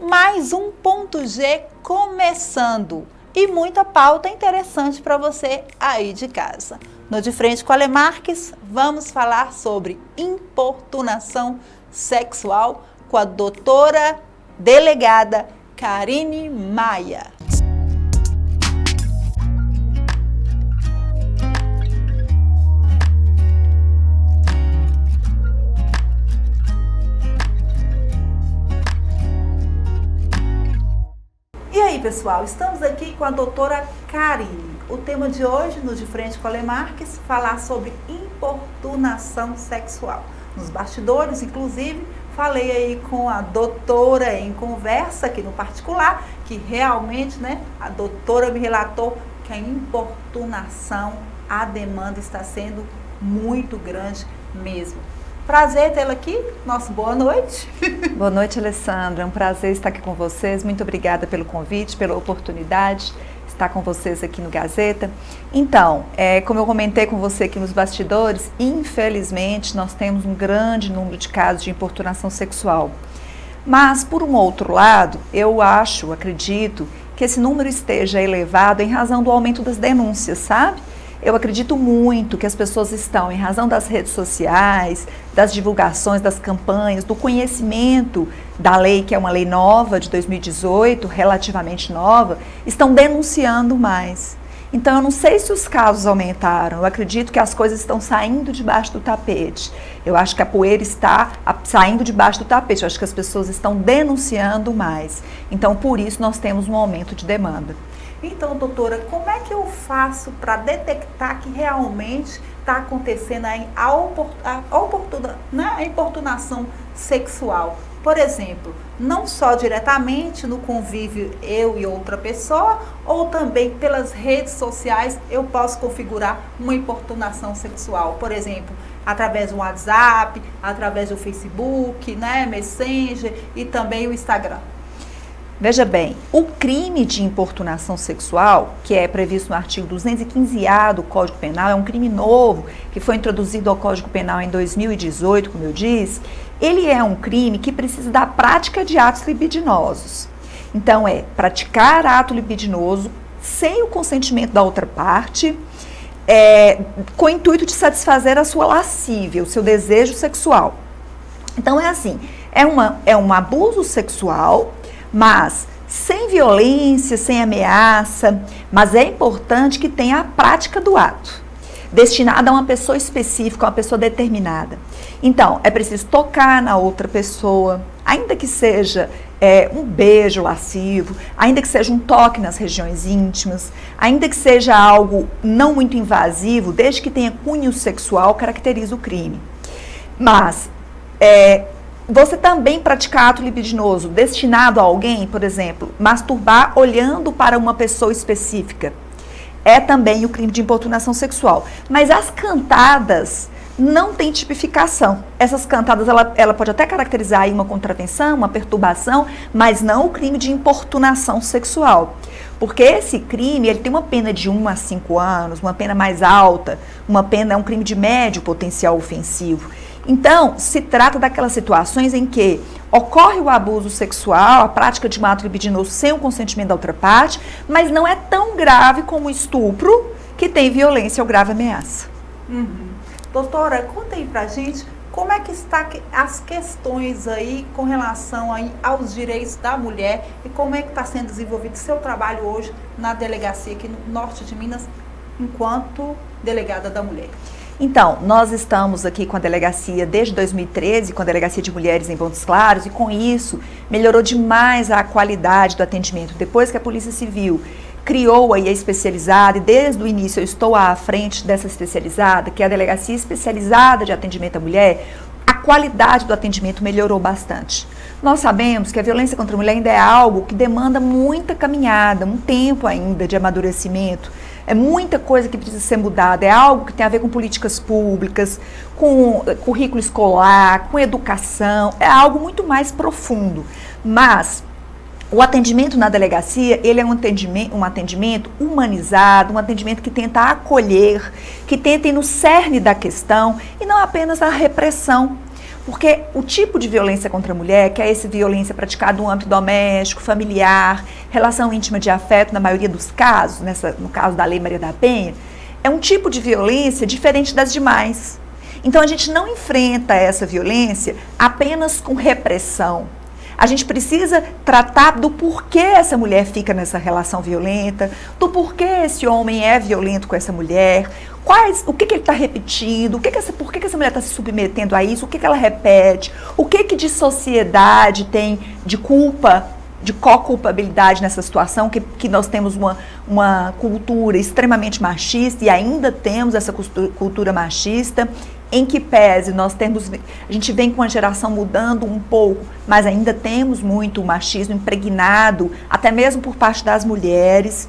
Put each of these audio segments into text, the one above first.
Mais um ponto G começando e muita pauta interessante para você aí de casa. No De Frente com a Ale Marques, vamos falar sobre importunação sexual com a doutora delegada Karine Maia. E aí, pessoal, estamos aqui com a doutora Karine. O tema de hoje, no De Frente com a Ale Marques, falar sobre importunação sexual. Nos bastidores, inclusive, falei aí com a doutora em conversa aqui no particular, que realmente, a doutora me relatou que a importunação, a demanda está sendo muito grande mesmo. Prazer tê-la aqui. Nossa, boa noite. Boa noite, Alessandra. É um prazer estar aqui com vocês. Muito obrigada pelo convite, pela oportunidade de estar com vocês aqui no Gazeta. Então, como eu comentei com você aqui nos bastidores, infelizmente nós temos um grande número de casos de importunação sexual. Mas, por um outro lado, eu acredito que esse número esteja elevado em razão do aumento das denúncias, sabe? Eu acredito muito que as pessoas estão, em razão das redes sociais, das divulgações, das campanhas, do conhecimento da lei, que é uma lei nova de 2018, relativamente nova, estão denunciando mais. Então, eu não sei se os casos aumentaram, eu acredito que as coisas estão saindo debaixo do tapete. Eu acho que a poeira está saindo debaixo do tapete, eu acho que as pessoas estão denunciando mais. Então, por isso, nós temos um aumento de demanda. Então, doutora, como é que eu faço para detectar que realmente está acontecendo a importunação sexual? Por exemplo, não só diretamente no convívio eu e outra pessoa, ou também pelas redes sociais eu posso configurar uma importunação sexual. Por exemplo, através do WhatsApp, através do Facebook, Messenger e também o Instagram. Veja bem, o crime de importunação sexual, que é previsto no artigo 215A do Código Penal, é um crime novo que foi introduzido ao Código Penal em 2018, como eu disse. Ele é um crime que precisa da prática de atos libidinosos. Então, praticar ato libidinoso sem o consentimento da outra parte, com o intuito de satisfazer a sua lascívia, o seu desejo sexual. Então, é um abuso sexual, mas sem violência, sem ameaça, mas é importante que tenha a prática do ato, destinada a uma pessoa específica, uma pessoa determinada. Então, é preciso tocar na outra pessoa, ainda que seja um beijo lascivo, ainda que seja um toque nas regiões íntimas, ainda que seja algo não muito invasivo, desde que tenha cunho sexual, caracteriza o crime. Mas, você também praticar ato libidinoso destinado a alguém, por exemplo, masturbar olhando para uma pessoa específica, é também o crime de importunação sexual. Mas as cantadas não têm tipificação. Essas cantadas, ela pode até caracterizar aí uma contravenção, uma perturbação, mas não o crime de importunação sexual. Porque esse crime, ele tem uma pena de 1 a 5 anos, uma pena mais alta, é um crime de médio potencial ofensivo. Então, se trata daquelas situações em que ocorre o abuso sexual, a prática de um ato libidinoso sem o consentimento da outra parte, mas não é tão grave como o estupro, que tem violência ou grave ameaça. Doutora, conta aí pra gente como é que está as questões aí com relação aí aos direitos da mulher e como é que está sendo desenvolvido o seu trabalho hoje na delegacia aqui no norte de Minas, enquanto delegada da mulher. Então, nós estamos aqui com a delegacia desde 2013, com a Delegacia de Mulheres em Montes Claros, e com isso melhorou demais a qualidade do atendimento. Depois que a Polícia Civil criou aí a especializada, e desde o início eu estou à frente dessa especializada, que é a Delegacia Especializada de Atendimento à Mulher, a qualidade do atendimento melhorou bastante. Nós sabemos que a violência contra a mulher ainda é algo que demanda muita caminhada, um tempo ainda de amadurecimento. É muita coisa que precisa ser mudada, é algo que tem a ver com políticas públicas, com currículo escolar, com educação, é algo muito mais profundo. Mas o atendimento na delegacia, ele é um atendimento humanizado, um atendimento que tenta acolher, que tenta ir no cerne da questão e não apenas a repressão. Porque o tipo de violência contra a mulher, que é essa violência praticada no âmbito doméstico, familiar, relação íntima de afeto, na maioria dos casos, no caso da Lei Maria da Penha, é um tipo de violência diferente das demais. Então a gente não enfrenta essa violência apenas com repressão. A gente precisa tratar do porquê essa mulher fica nessa relação violenta, do porquê esse homem é violento com essa mulher, o que ele está repetindo, por que essa mulher está se submetendo a isso, o que ela repete, o que de sociedade tem de culpa, de co-culpabilidade nessa situação, que nós temos uma cultura extremamente machista e ainda temos essa cultura machista, em que pese a gente vem com a geração mudando um pouco, mas ainda temos muito machismo impregnado, até mesmo por parte das mulheres.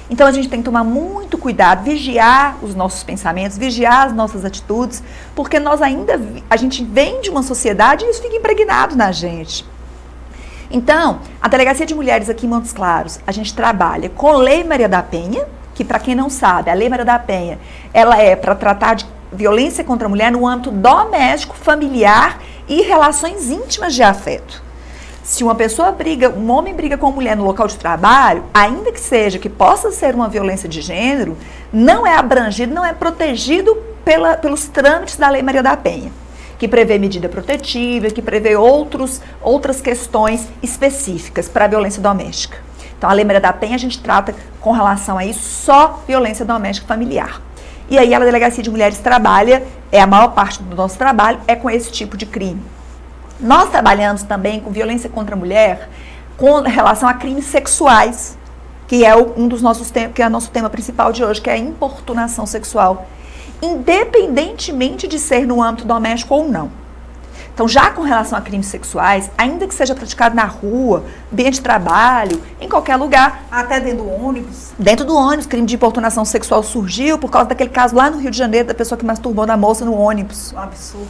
Então a gente tem que tomar muito cuidado, vigiar os nossos pensamentos, vigiar as nossas atitudes, porque a gente vem de uma sociedade e isso fica impregnado na gente. Então, a Delegacia de Mulheres aqui em Montes Claros, a gente trabalha com a Lei Maria da Penha, que para quem não sabe, a Lei Maria da Penha, ela é para tratar de violência contra a mulher no âmbito doméstico, familiar e relações íntimas de afeto. Se um homem briga com a mulher no local de trabalho, ainda que possa ser uma violência de gênero, não é abrangido, não é protegido pelos trâmites da Lei Maria da Penha, que prevê medida protetiva, que prevê outras questões específicas para a violência doméstica. Então, a Lei Maria da Penha, a gente trata com relação a isso só violência doméstica familiar. E aí a Delegacia de Mulheres trabalha, a maior parte do nosso trabalho é com esse tipo de crime. Nós trabalhamos também com violência contra a mulher com relação a crimes sexuais, que é um dos nossos temas, que é o nosso tema principal de hoje, que é a importunação sexual, independentemente de ser no âmbito doméstico ou não. Então, já com relação a crimes sexuais, ainda que seja praticado na rua, ambiente de trabalho, em qualquer lugar. Até dentro do ônibus? Dentro do ônibus, crime de importunação sexual surgiu por causa daquele caso lá no Rio de Janeiro, da pessoa que masturbou na moça no ônibus. Um absurdo.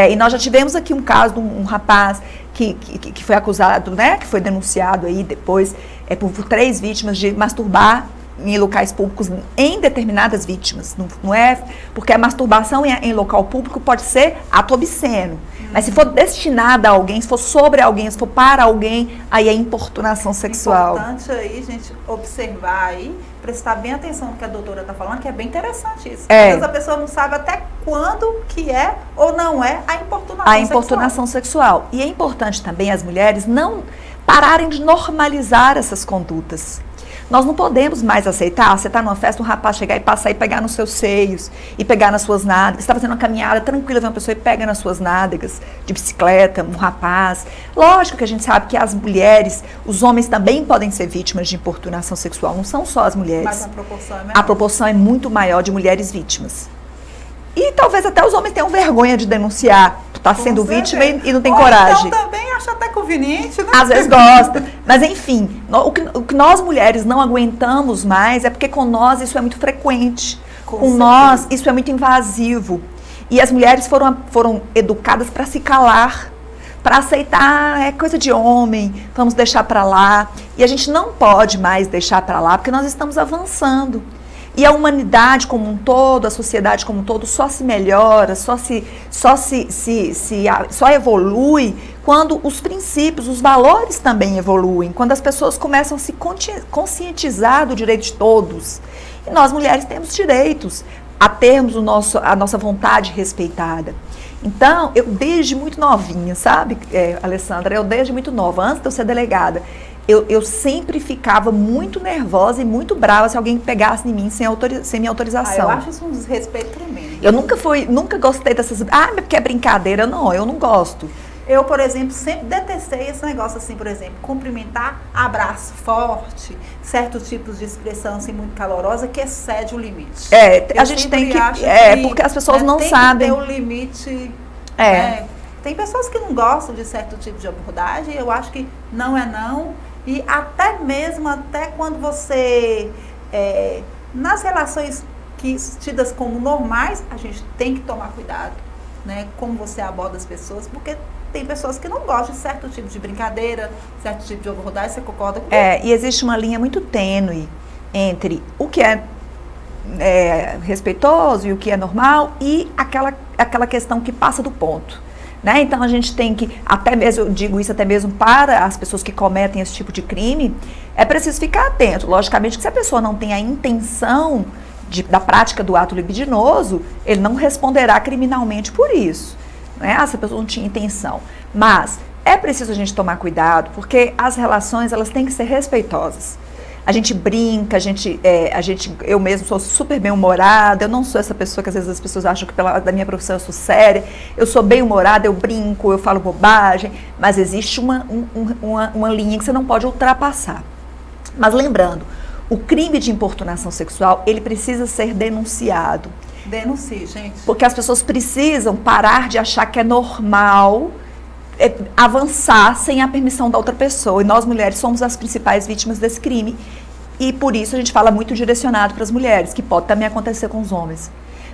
E nós já tivemos aqui um caso de um rapaz que foi acusado, né, que foi denunciado aí depois por 3 vítimas de masturbar em locais públicos em determinadas vítimas. Não é porque a masturbação em local público pode ser ato obsceno. Mas se for destinada a alguém, se for sobre alguém, se for para alguém, aí é importunação sexual. É importante aí, gente, observar aí, prestar bem atenção no que a doutora está falando, que é bem interessante isso. Às vezes a pessoa não sabe até quando que é ou não é a importunação sexual. A importunação sexual. E é importante também as mulheres não pararem de normalizar essas condutas. Nós não podemos mais aceitar, você está numa festa, um rapaz chegar e passar e pegar nos seus seios, e pegar nas suas nádegas. Você está fazendo uma caminhada tranquila, vem uma pessoa e pega nas suas nádegas, de bicicleta, um rapaz. Lógico que a gente sabe que as mulheres, os homens também podem ser vítimas de importunação sexual, não são só as mulheres. Mas a proporção é menor. A proporção é muito maior de mulheres vítimas. E talvez até os homens tenham vergonha de denunciar, tá sendo vítima e não tem coragem. Então também acho até conveniente, né? Às vezes gosta. Mas enfim, o que nós mulheres não aguentamos mais é porque com nós isso é muito frequente. Com nós isso é muito invasivo. E as mulheres foram educadas para se calar, para aceitar, é coisa de homem, vamos deixar para lá. E a gente não pode mais deixar para lá porque nós estamos avançando. E a humanidade como um todo, a sociedade como um todo, só se melhora, só evolui quando os princípios, os valores também evoluem, quando as pessoas começam a se conscientizar do direito de todos. E nós, mulheres, temos direitos a termos a nossa vontade respeitada. Então, eu desde muito novinha, sabe, Alessandra, eu desde muito nova, antes de eu ser delegada, eu sempre ficava muito nervosa e muito brava se alguém pegasse em mim sem minha autorização. Eu acho isso um desrespeito tremendo. Eu nunca gostei dessas... mas porque é brincadeira. Não, eu não gosto. Eu, por exemplo, sempre detestei esse negócio assim, por exemplo, cumprimentar, abraço forte, certos tipos de expressão assim, muito calorosa que excede o limite. A gente tem que... porque as pessoas não sabem. Tem que ter o limite... tem pessoas que não gostam de certo tipo de abordagem, eu acho que não é não, e até mesmo, até quando você, nas relações tidas como normais, a gente tem que tomar cuidado, né, como você aborda as pessoas, porque tem pessoas que não gostam de certo tipo de brincadeira, certo tipo de abordagem, você concorda com isso? E existe uma linha muito tênue entre o que é respeitoso e o que é normal e aquela questão que passa do ponto, né? Então a gente tem que, até mesmo, eu digo isso até mesmo para as pessoas que cometem esse tipo de crime, é preciso ficar atento. Logicamente que se a pessoa não tem a intenção da prática do ato libidinoso, ele não responderá criminalmente por isso, né? Se a pessoa não tinha intenção. Mas é preciso a gente tomar cuidado, porque as relações, elas têm que ser respeitosas. A gente brinca, eu mesmo sou super bem-humorada, eu não sou essa pessoa que às vezes as pessoas acham que da minha profissão eu sou séria, eu sou bem-humorada, eu brinco, eu falo bobagem, mas existe uma linha que você não pode ultrapassar. Mas lembrando, o crime de importunação sexual, ele precisa ser denunciado. Denuncie, gente. Porque as pessoas precisam parar de achar que é normal avançar sem a permissão da outra pessoa. E nós, mulheres, somos as principais vítimas desse crime. E por isso a gente fala muito direcionado para as mulheres, que pode também acontecer com os homens.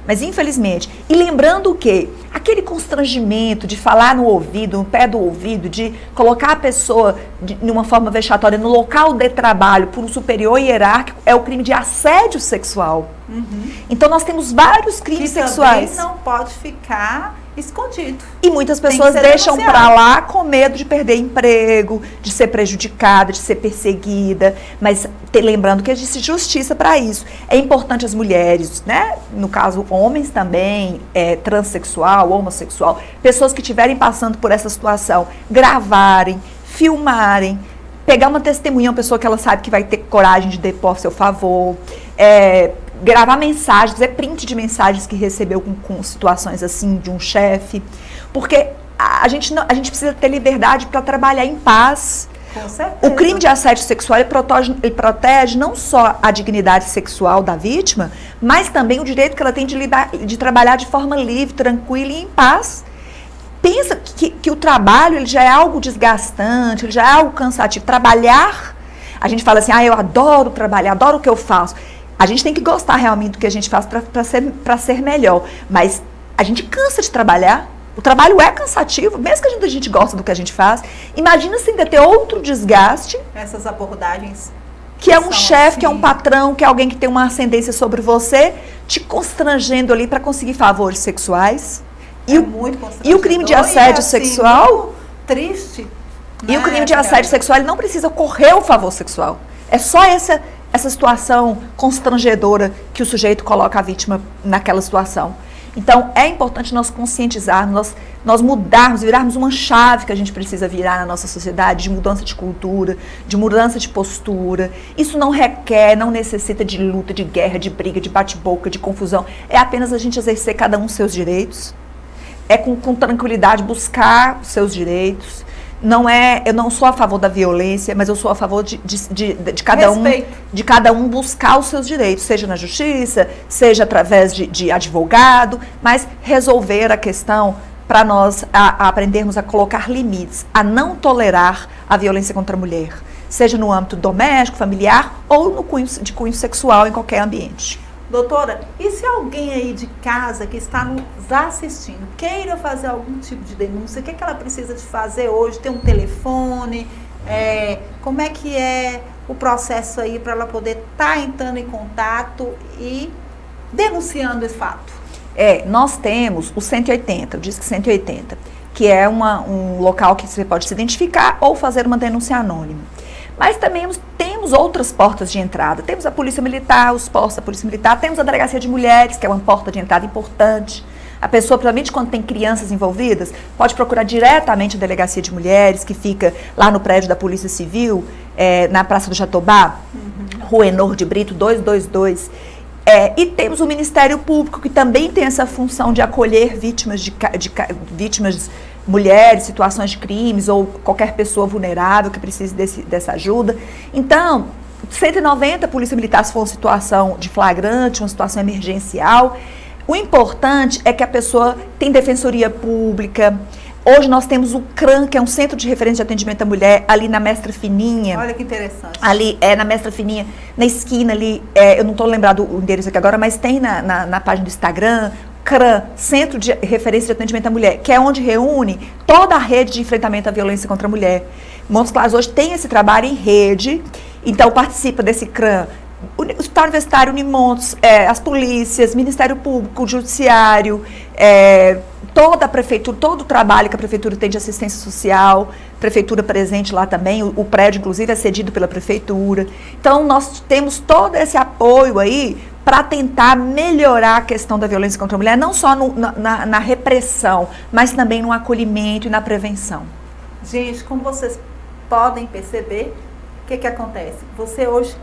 Mas infelizmente, e lembrando que aquele constrangimento de falar no ouvido, no pé do ouvido, de colocar a pessoa de uma forma vexatória no local de trabalho por um superior hierárquico, é o crime de assédio sexual. Uhum. Então nós temos vários crimes sexuais. Que não pode ficar escondido. E muitas pessoas deixam pra lá com medo de perder emprego, de ser prejudicada, de ser perseguida, mas lembrando que existe justiça para isso. É importante as mulheres, né, no caso homens também, transexual, homossexual, pessoas que estiverem passando por essa situação, gravarem, filmarem, pegar uma testemunha, uma pessoa que ela sabe que vai ter coragem de depor a seu favor, gravar mensagens, fazer print de mensagens que recebeu com situações assim, de um chefe, porque a gente precisa ter liberdade para trabalhar em paz. Com certeza. O crime de assédio sexual, ele protege não só a dignidade sexual da vítima, mas também o direito que ela tem de trabalhar de forma livre, tranquila e em paz. Pensa que o trabalho ele já é algo desgastante, ele já é algo cansativo. Trabalhar, a gente fala assim, eu adoro trabalhar, adoro o que eu faço. A gente tem que gostar realmente do que a gente faz para ser melhor. Mas a gente cansa de trabalhar. O trabalho é cansativo, mesmo que a gente gosta do que a gente faz. Imagina se ainda ter outro desgaste. Essas abordagens. Que é um chefe, que é um patrão, que é alguém que tem uma ascendência sobre você, te constrangendo ali para conseguir favores sexuais. E o crime de assédio sexual. Muito triste. E o crime de assédio sexual, ele não precisa correr o favor sexual. É só essa situação constrangedora que o sujeito coloca a vítima naquela situação. Então, é importante nós conscientizarmos, nós mudarmos, virarmos uma chave que a gente precisa virar na nossa sociedade, de mudança de cultura, de mudança de postura. Isso não necessita de luta, de guerra, de briga, de bate-boca, de confusão. É apenas a gente exercer cada um os seus direitos. É com tranquilidade buscar os seus direitos. Eu não sou a favor da violência, mas eu sou a favor de cada um buscar os seus direitos, seja na justiça, seja através de advogado, mas resolver a questão para nós aprendermos a colocar limites, a não tolerar a violência contra a mulher, seja no âmbito doméstico, familiar ou de cunho sexual em qualquer ambiente. Doutora, e se alguém aí de casa que está nos assistindo queira fazer algum tipo de denúncia, o que ela precisa de fazer hoje? Tem um telefone? Como é que é o processo aí para ela poder estar entrando em contato e denunciando esse fato? Nós temos o 180, o Disque 180, que é um local que você pode se identificar ou fazer uma denúncia anônima. Mas também temos outras portas de entrada. Temos a Polícia Militar, os postos da Polícia Militar, temos a Delegacia de Mulheres, que é uma porta de entrada importante. A pessoa, principalmente quando tem crianças envolvidas, pode procurar diretamente a Delegacia de Mulheres, que fica lá no prédio da Polícia Civil, na Praça do Jatobá, Rua Enor de Brito, 222. E temos o Ministério Público, que também tem essa função de acolher vítimas vítimas mulheres, situações de crimes ou qualquer pessoa vulnerável que precise dessa ajuda. Então, 190, Polícia Militar, se for uma situação de flagrante, uma situação emergencial. O importante é que a pessoa tem defensoria pública, Hoje nós temos o CRAM, que é um Centro de Referência de Atendimento à Mulher, ali na Mestra Fininha. Olha que interessante. Ali, na Mestra Fininha, na esquina ali, eu não estou lembrado o endereço aqui agora, mas tem na página do Instagram, CRAM, Centro de Referência de Atendimento à Mulher, que é onde reúne toda a rede de enfrentamento à violência contra a mulher. Montes Claros hoje tem esse trabalho em rede, então participa desse CRAM o Hospital Universitário, Unimontes, as polícias, Ministério Público, o Judiciário, toda a prefeitura, todo o trabalho que a prefeitura tem de assistência social, prefeitura presente lá também, o prédio inclusive é cedido pela prefeitura. Então nós temos todo esse apoio aí para tentar melhorar a questão da violência contra a mulher, não só na repressão, mas também no acolhimento e na prevenção. Gente, como vocês podem perceber, o que acontece? Você hoje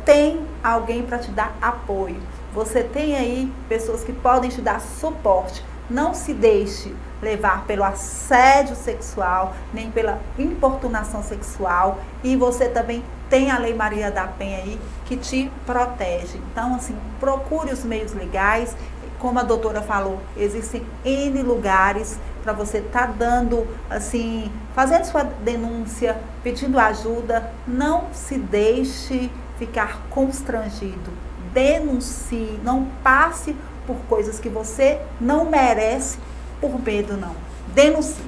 tem alguém para te dar apoio. Você tem aí pessoas que podem te dar suporte. Não se deixe levar pelo assédio sexual, nem pela importunação sexual. E você também tem a Lei Maria da Penha aí que te protege. Então, assim, procure os meios legais. Como a doutora falou, existem N lugares para você estar dando, assim, fazendo sua denúncia, pedindo ajuda. Não se deixe ficar constrangido. Denuncie, não passe por coisas que você não merece por medo, não. Denuncie.